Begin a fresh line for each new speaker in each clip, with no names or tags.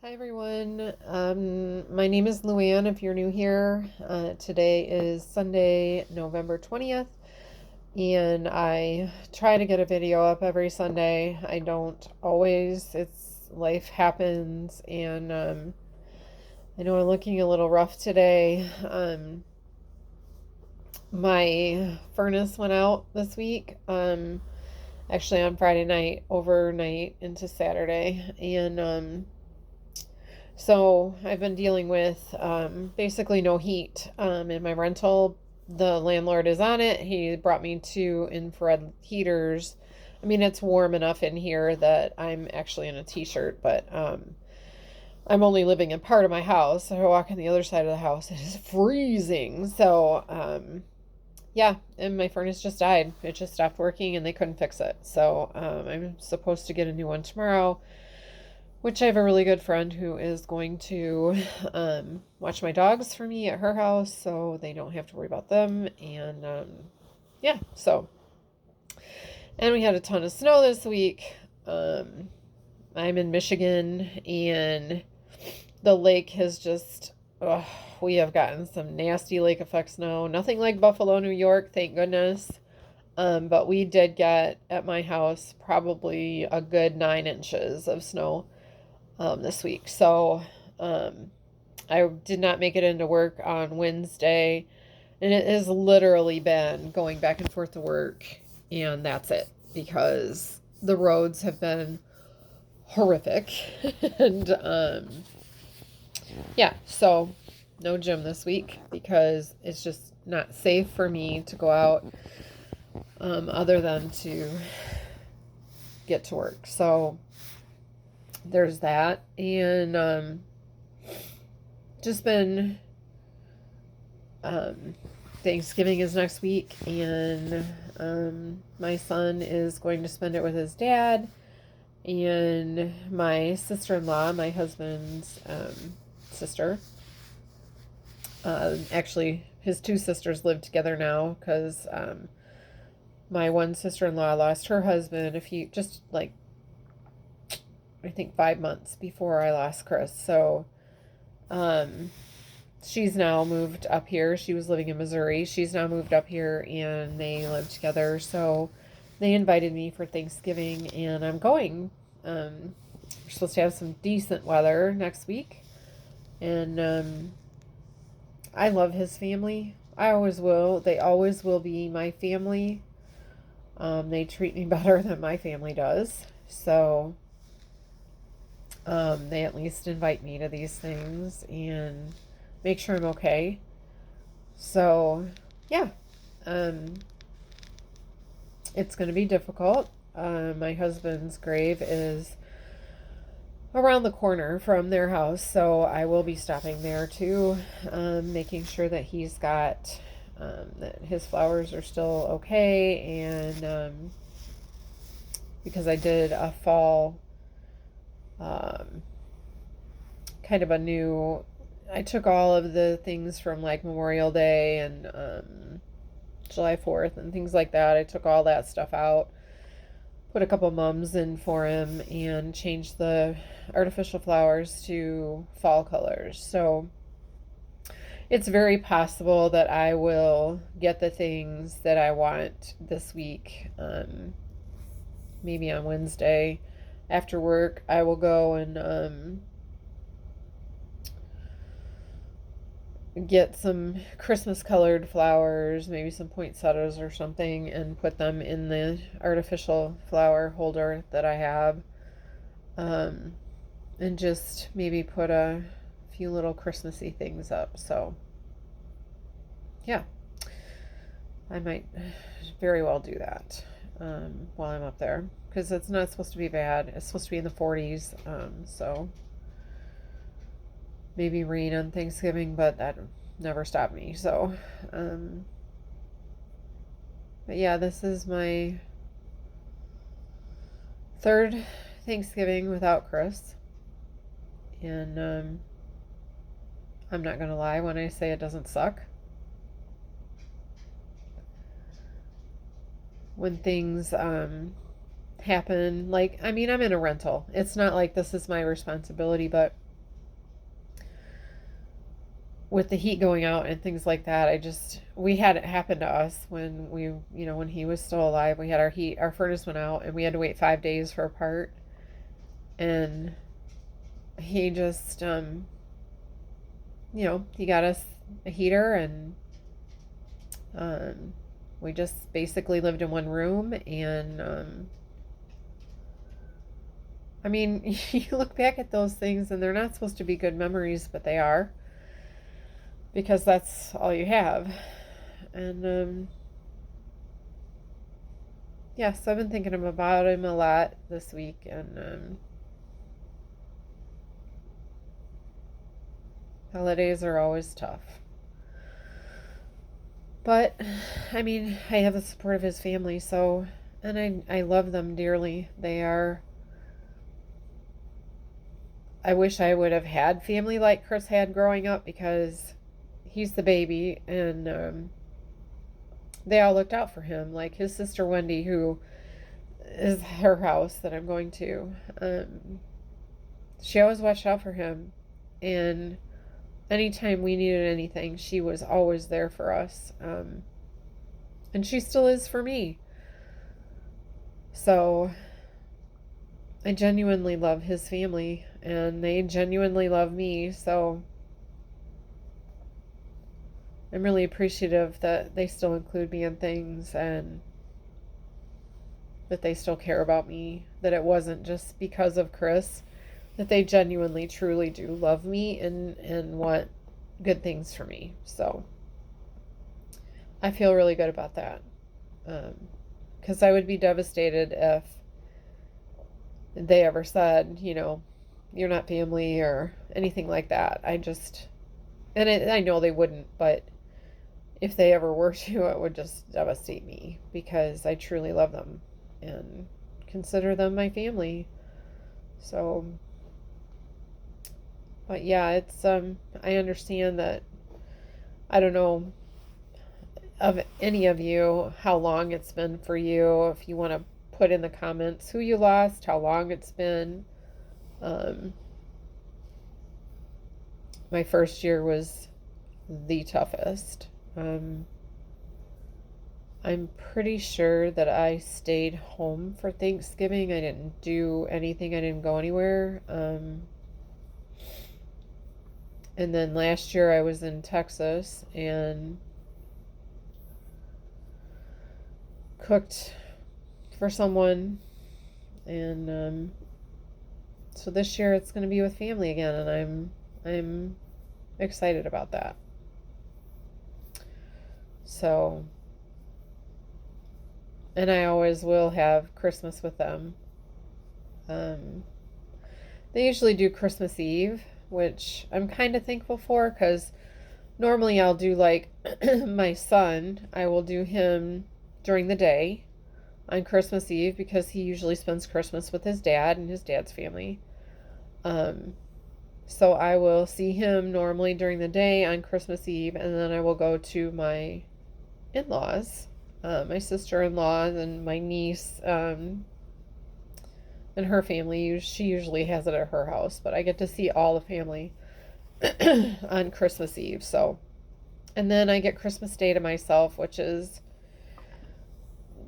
Hi everyone. My name is Luann if you're new here. Today is Sunday, November 20th, and I try to get a video up every Sunday. I don't always. Life happens, and I know I'm looking a little rough today. My furnace went out this week, actually on Friday night, overnight into Saturday, and so I've been dealing with basically no heat in my rental. The landlord is on it. He brought me two infrared heaters. I mean, it's warm enough in here that I'm actually in a t-shirt, but I'm only living in part of my house. So I walk on the other side of the house. It is freezing. So yeah, and my furnace just died. It just stopped working and they couldn't fix it. So I'm supposed to get a new one tomorrow, which I have a really good friend who is going to watch my dogs for me at her house so they don't have to worry about them. And yeah, so, and we had a ton of snow this week. I'm in Michigan and the lake has just, ugh, we have gotten some nasty lake effect snow. Nothing like Buffalo, New York, thank goodness. But we did get at my house probably a good 9 inches of snow this week. So I did not make it into work on Wednesday, and it has literally been going back and forth to work, and that's it because the roads have been horrific. And yeah, so no gym this week because it's just not safe for me to go out other than to get to work. So there's that. And just been Thanksgiving is next week, and my son is going to spend it with his dad, and my sister-in-law, my husband's sister. Actually, his two sisters live together now because my one sister-in-law lost her husband just like I think 5 months before I lost Chris. So she's now moved up here. She was living in Missouri. She's now moved up here and they live together. So they invited me for Thanksgiving and I'm going. We're supposed to have some decent weather next week. And I love his family. I always will. They always will be my family. They treat me better than my family does. So they at least invite me to these things and make sure I'm okay. So, yeah, um, it's going to be difficult. My husband's grave is around the corner from their house, so I will be stopping there too, making sure that he's got that his flowers are still okay, and because I did a fall um, kind of a new. I took all of the things from like Memorial Day and July 4th and things like that. I took all that stuff out, put a couple mums in for him, and changed the artificial flowers to fall colors. So it's very possible that I will get the things that I want this week. Maybe on Wednesday after work, I will go and get some Christmas colored flowers, maybe some poinsettias or something, and put them in the artificial flower holder that I have. Um, and just maybe put a few little Christmassy things up. So, yeah, I might very well do that while I'm up there because it's not supposed to be bad. It's supposed to be in the 40s. So maybe rain on Thanksgiving, but that never stopped me. So, but yeah, this is my third Thanksgiving without Chris. And I'm not going to lie when I say it doesn't suck. When things happen, like, I mean, I'm in a rental. It's not like this is my responsibility, but with the heat going out and things like that, we had it happen to us when when he was still alive. We had our furnace went out and we had to wait 5 days for a part. And he just, he got us a heater, and we just basically lived in one room. And, I mean, you look back at those things and they're not supposed to be good memories, but they are, because that's all you have. And, yes, I've been thinking about him a lot this week, and, holidays are always tough. But, I mean, I have the support of his family, so, and I love them dearly. I wish I would have had family like Chris had growing up, because he's the baby, and they all looked out for him. Like his sister Wendy, who is her house that I'm going to, she always watched out for him. And anytime we needed anything, she was always there for us. And she still is for me. So I genuinely love his family, and they genuinely love me. So I'm really appreciative that they still include me in things, and that they still care about me, that it wasn't just because of Chris, that they genuinely, truly do love me and want good things for me. So I feel really good about that. Because I would be devastated if they ever said, you're not family or anything like that. I know they wouldn't, but if they ever were to, it would just devastate me, because I truly love them and consider them my family. So, but yeah, it's, I understand that, I don't know of any of you how long it's been for you. If you want to put in the comments who you lost, how long it's been. My first year was the toughest. I'm pretty sure that I stayed home for Thanksgiving. I didn't do anything. I didn't go anywhere. And then last year I was in Texas and cooked for someone. And so this year it's going to be with family again, and I'm excited about that. So, and I always will have Christmas with them. They usually do Christmas Eve, which I'm kind of thankful for, because normally I'll do like my son, I will do him during the day on Christmas Eve, because he usually spends Christmas with his dad and his dad's family. So I will see him normally during the day on Christmas Eve, and then I will go to my in-laws, my sister-in-law and my niece, and her family. She usually has it at her house, but I get to see all the family on Christmas Eve. So, and then I get Christmas Day to myself, which is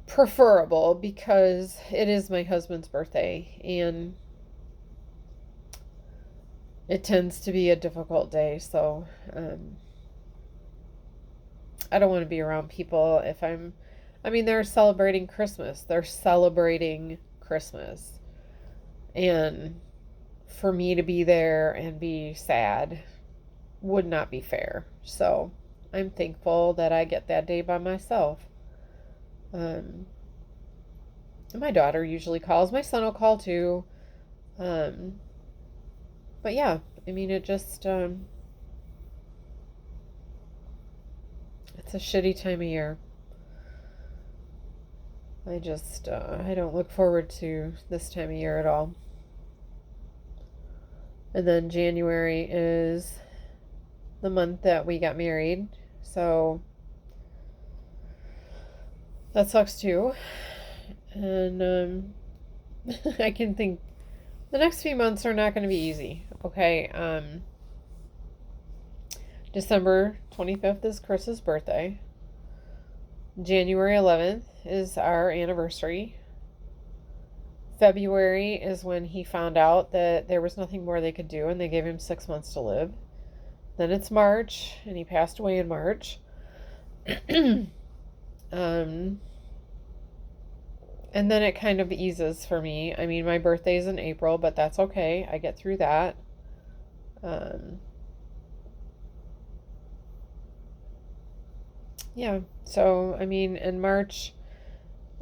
preferable because it is my husband's birthday, and it tends to be a difficult day. So I don't want to be around people if they're celebrating Christmas. And for me to be there and be sad would not be fair. So I'm thankful that I get that day by myself. My daughter usually calls. My son will call too. But yeah, it just, it's a shitty time of year. I don't look forward to this time of year at all. And then January is the month that we got married. So that sucks too. And I can think the next few months are not going to be easy. Okay. December 25th is Chris's birthday. January 11th is our anniversary. February is when he found out that there was nothing more they could do and they gave him 6 months to live. Then it's March, and he passed away in March. And then it kind of eases for me. I mean, my birthday's in April, but that's okay. I get through that. Yeah, so, I mean, in March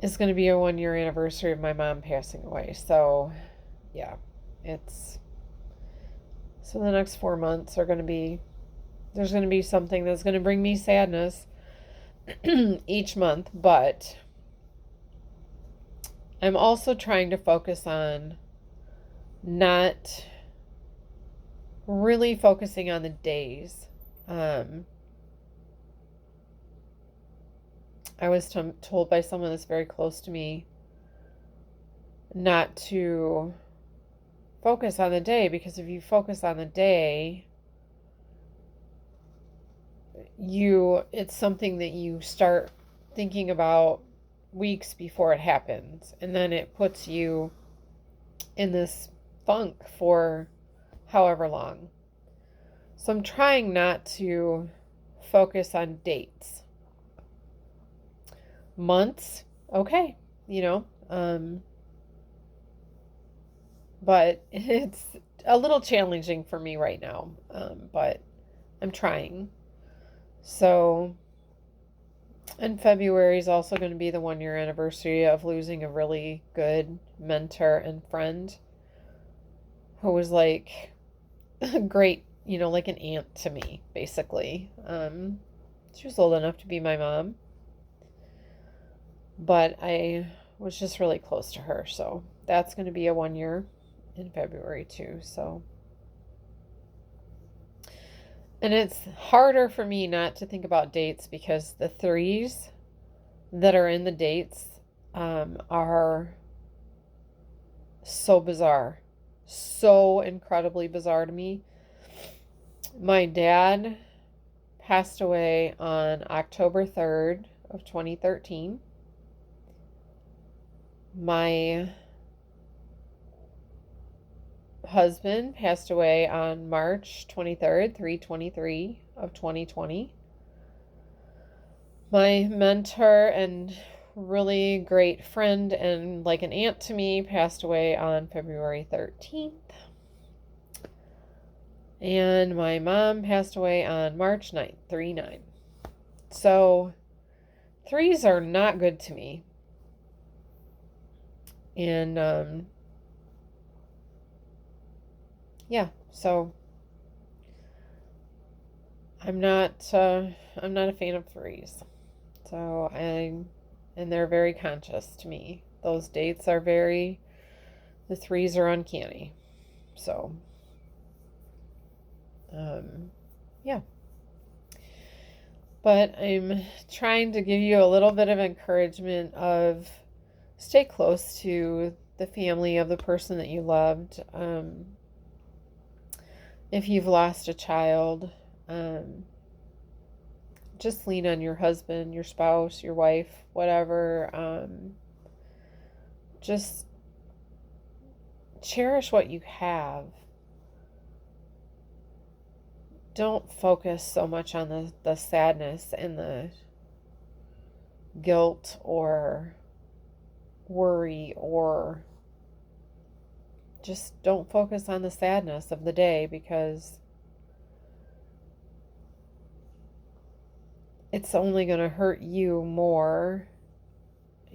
is going to be a 1 year anniversary of my mom passing away. So, yeah, it's. So the next 4 months are going to be. There's going to be something that's going to bring me sadness each month, but I'm also trying to focus on not really focusing on the days. I was told by someone that's very close to me not to focus on the day, because if you focus on the day, it's something that you start thinking about weeks before it happens, and then it puts you in this funk for however long. So I'm trying not to focus on dates. Months, okay, but it's a little challenging for me right now, but I'm trying. So, and February is also going to be the 1 year anniversary of losing a really good mentor and friend who was like a great, like an aunt to me, basically. She was old enough to be my mom, but I was just really close to her. So that's going to be a 1 year in February too. So, and it's harder for me not to think about dates because the threes that are in the dates are so bizarre, so incredibly bizarre to me. My dad passed away on October 3rd of 2013. My husband passed away on March 23rd, 3/23 of 2020. My mentor and really great friend and like an aunt to me passed away on February 13th. And my mom passed away on March 9th, 3/9. So threes are not good to me. And yeah, so I'm not a fan of threes. So and they're very conscious to me. Those dates are the threes are uncanny. So yeah. But I'm trying to give you a little bit of encouragement of stay close to the family of the person that you loved. If you've lost a child, just lean on your husband, your spouse, your wife, whatever. Just cherish what you have. Don't focus so much on the sadness and the guilt or worry, or just don't focus on the sadness of the day, because it's only going to hurt you more.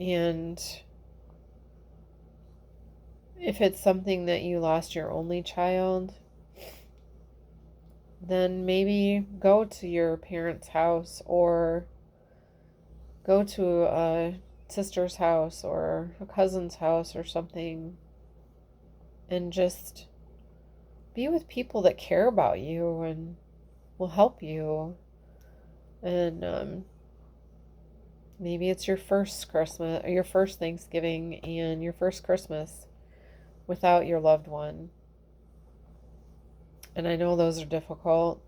And if it's something that you lost your only child, then maybe go to your parents' house or go to a sister's house or a cousin's house or something and just be with people that care about you and will help you. And maybe it's your first Christmas or your first Thanksgiving and your first Christmas without your loved one. And I know those are difficult.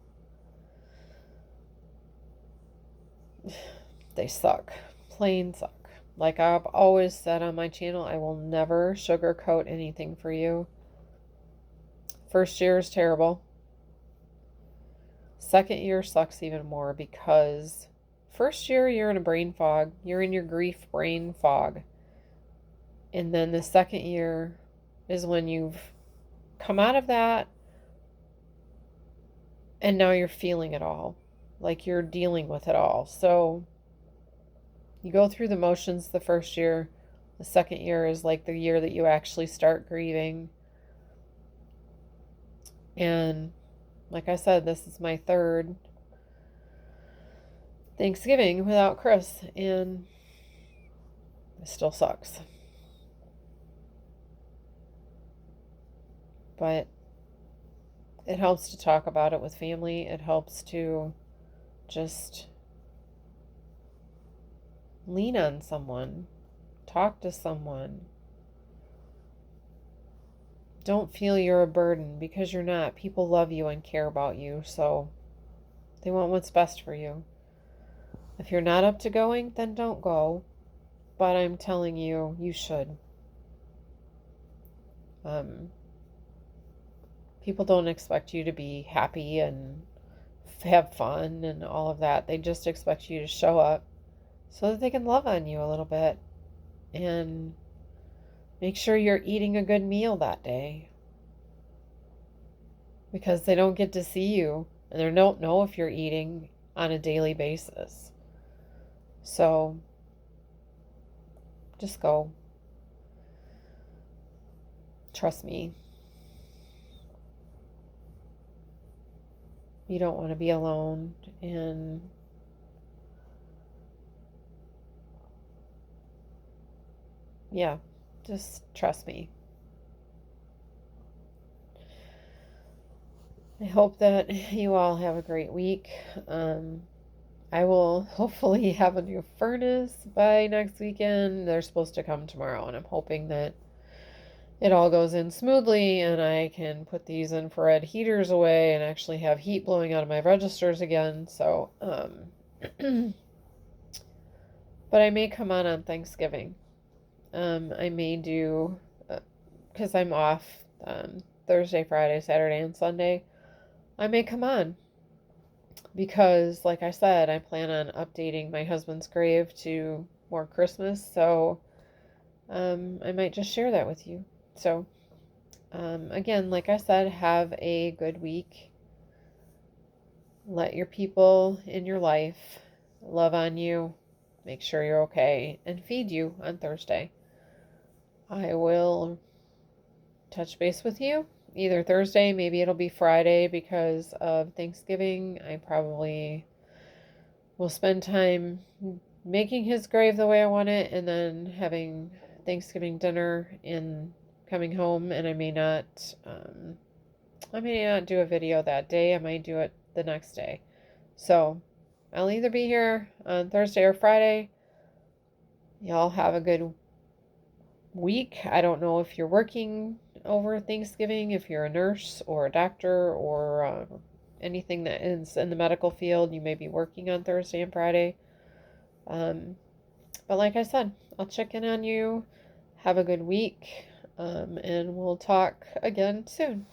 they suck. Plain suck. Like I've always said on my channel, I will never sugarcoat anything for you. First year is terrible. Second year sucks even more because first year you're in a brain fog. You're in your grief brain fog. And then the second year is when you've come out of that and now you're feeling it all. Like you're dealing with it all. So you go through the motions the first year. The second year is like the year that you actually start grieving. And like I said, this is my third Thanksgiving without Chris, and it still sucks. But it helps to talk about it with family. It helps to just lean on someone, talk to someone. Don't feel you're a burden, because you're not. People love you and care about you, so they want what's best for you. If you're not up to going, then don't go. But I'm telling you, you should. People don't expect you to be happy and have fun and all of that. They just expect you to show up so that they can love on you a little bit and make sure you're eating a good meal that day, because they don't get to see you and they don't know if you're eating on a daily basis. So just go. Trust me. You don't want to be alone, and yeah, just trust me. I hope that you all have a great week. I will hopefully have a new furnace by next weekend. They're supposed to come tomorrow, and I'm hoping that it all goes in smoothly and I can put these infrared heaters away and actually have heat blowing out of my registers again. So, but I may come on Thanksgiving. I may do, because I'm off Thursday, Friday, Saturday, and Sunday. I may come on because, like I said, I plan on updating my husband's grave to more Christmas. So I might just share that with you. So again, like I said, have a good week. Let your people in your life love on you, make sure you're okay, and feed you on Thursday. I will touch base with you either Thursday, maybe it'll be Friday because of Thanksgiving. I probably will spend time making his grave the way I want it and then having Thanksgiving dinner and coming home, and I may not do a video that day. I might do it the next day. So I'll either be here on Thursday or Friday. Y'all have a good week. I don't know if you're working over Thanksgiving, if you're a nurse or a doctor or anything that is in the medical field. You may be working on Thursday and Friday. But like I said, I'll check in on you. Have a good week. And we'll talk again soon.